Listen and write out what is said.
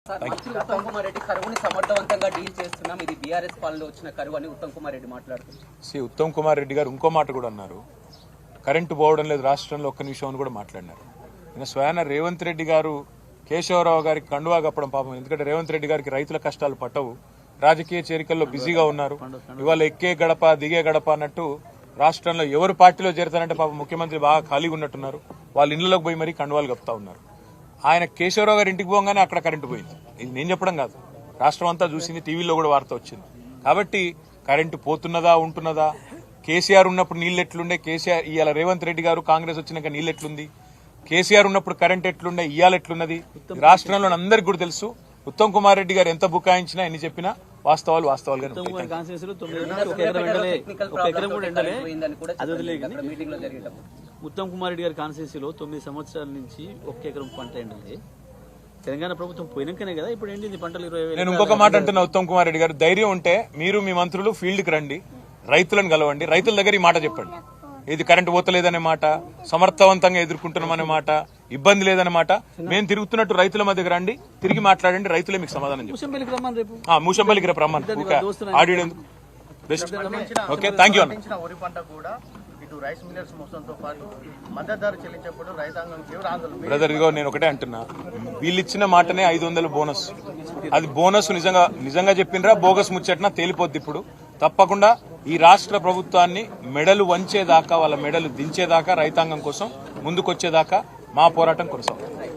ఉత్తమ్ కుమార్ రెడ్డి కరువుని సమర్థవంతంగా డీల్ చేస్తున్నాం, ఇది బీఆర్ఎస్ పాలనలో వచ్చిన కరువు అని ఉత్తమ్ కుమార్ రెడ్డి మాట్లాడుతున్నారు. ఉత్తమ్ కుమార్ రెడ్డి గారు ఇంకో మాట కూడా అన్నారు, కరెంటు పోవడం లేదు రాష్ట్రంలో ఒక్క నిమిషం అని కూడా మాట్లాడినారు. ఈయన స్వయాన రేవంత్ రెడ్డి గారు కేశవరావు గారికి కండువా కప్పడం పాపం, ఎందుకంటే రేవంత్ రెడ్డి గారికి రైతుల కష్టాలు పట్టవు, రాజకీయ చేరికల్లో బిజీగా ఉన్నారు. ఇవాళ ఎక్కే గడప దిగే గడప అన్నట్టు రాష్ట్రంలో ఎవరు పార్టీలో చేరుతారంటే పాపం ముఖ్యమంత్రి బాగా ఖాళీగా ఉన్నట్టున్నారు, వాళ్ళ ఇళ్లలోకి పోయి మరీ కండువాలు కప్పుతా ఉన్నారు. ఆయన కేశవరావు గారి ఇంటికి పోగానే అక్కడ కరెంటు పోయింది. ఇది నేను చెప్పడం కాదు, రాష్ట్రం అంతా చూసింది, టీవీలో కూడా వార్త వచ్చింది. కాబట్టి కరెంటు పోతున్నదా ఉంటున్నదా, కేసీఆర్ ఉన్నప్పుడు నీళ్ళు ఎట్లుండే, కేసీఆర్ ఇవాళ రేవంత్ రెడ్డి గారు కాంగ్రెస్ వచ్చినాక నీళ్ళు ఎట్లుంది, కేసీఆర్ ఉన్నప్పుడు కరెంట్ ఎట్లుండే, ఇవాళ ఎట్లున్నది రాష్ట్రంలో అందరికీ కూడా తెలుసు. ఉత్తమ్ కుమార్ రెడ్డి గారు ఎంత బుకాయించినా ఎన్ని చెప్పినా వాస్తవాలు వాస్తవాలుగానే ఉత్తమ్ కుమార్ రెడ్డి గారి కాన్స్టిట్యూన్సీలో 9 సంవత్సరాల నుంచి 1 ఎకరం పంట ఎండలే. తెలంగాణ ప్రభుత్వం పోయినాకనే కదా ఇప్పుడు ఏంటి పంటలు 20,000. నేను ఇంకొక మాట అంటున్నా, ఉత్తమ్ కుమార్ రెడ్డి గారు ధైర్యం ఉంటే మీరు మీ మంత్రులు ఫీల్డ్ కి రండి, రైతులను కలవండి, రైతుల దగ్గర ఈ మాట చెప్పండి, ఇది కరెంటు పోతలేదనే మాట, సమర్థవంతంగా ఎదుర్కొంటున్నామనే మాట, ఇబ్బంది లేదనే మాట. మేము తిరుగుతున్నట్టు రైతుల మధ్యకి రండి, తిరిగి మాట్లాడండి, రైతులే మీకు సమాధానం చెప్తారు. మూషంపల్లికి రేపు రమ్మని ఆడియో ఎందుకు బెస్ట్. ఓకే, థ్యాంక్ యూ అన్న. వరి పంట కూడా ఇటు రైస్ మిల్లర్స్ మొత్తంతో పాటు మద్దతు ధర చెల్లించప్పుడు రైతాంగం తీవ్ర ఆందోళన. బ్రదర్ ఇదిగో నేను ఒకటే అంటున్నా, వీళ్ళు ఇచ్చిన మాటనే 500 బోనస్, అది బోనస్ నిజంగా చెప్పినరా బోగస్ ముచ్చట్నా తేలిపోద్ది. ఇప్పుడు తప్పకుండా ఈ రాష్ట్ర ప్రభుత్వాన్ని మెడలు వంచేదాకా, వాళ్ళ మెడలు దించేదాకా, రైతాంగం కోసం ముందుకొచ్చేదాకా మా పోరాటం కొనసాగుతుంది.